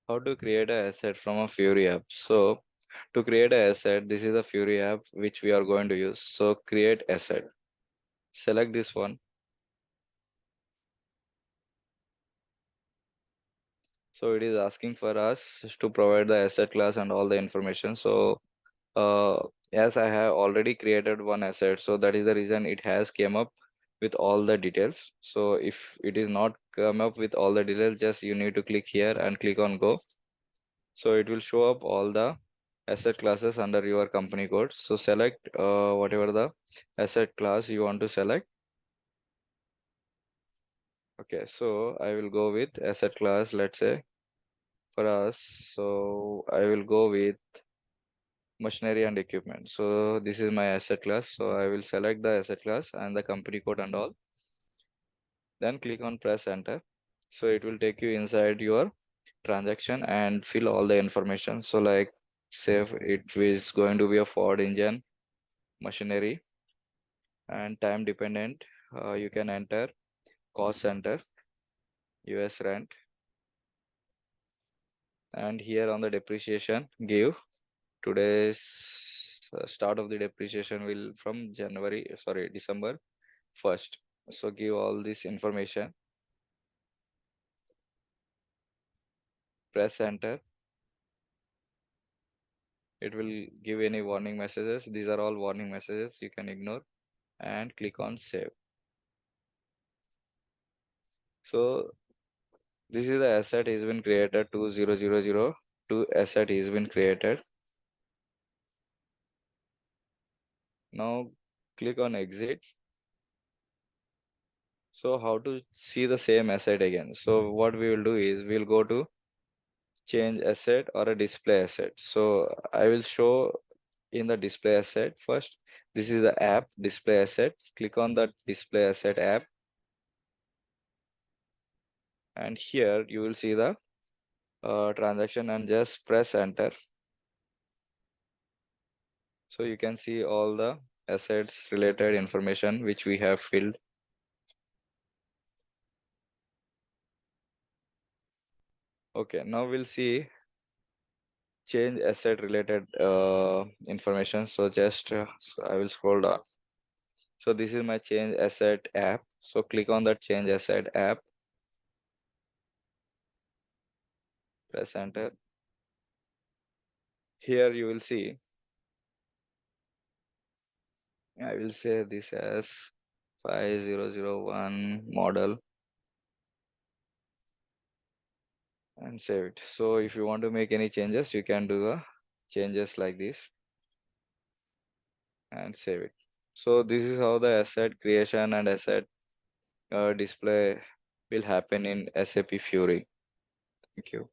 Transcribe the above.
How to create an asset from a Fiori app? So to create an asset, this is a Fiori app which we are going to use. So create asset. Select this one. So it is asking for us to provide the asset class and all the information. So uh, as I have already created one asset, so that is the reason it has came up with all the details. So if it is not come up with all the details, just you need to click here and click on go. So it will show up all the asset classes under your company code. So select whatever the asset class you want to select. Okay, so I will go with asset class, let's say for us. So I will go with machinery and equipment. So this is my asset class. So I will select the asset class and the company code and all. Then click on press enter. So it will take you inside your transaction and fill all the information. So like say if it is going to be a Ford engine, machinery and time dependent. You can enter cost center, US rent, and here on the depreciation give today's start of the depreciation will from December 1st. So give all this information, press enter. It will give any warning messages. These are all warning messages, you can ignore and click on save. So this is the asset has been created 2000 asset has been created. Now click on exit. So how to see the same asset again? So what we will do is we'll go to change asset or a display asset. So I will show in the display asset first. This is the app display asset. Click on the display asset app, and here you will see the transaction and just press enter. So you can see all the assets related information which we have filled. Okay, now we'll see change asset related information. So just I will scroll down. So this is my change asset app. So click on that change asset app, press enter. Here you will see, I will say this as 5001 model and save it. So if you want to make any changes, you can do the changes like this and save it. So this is how the asset creation and asset display will happen in SAP Fiori. Thank you.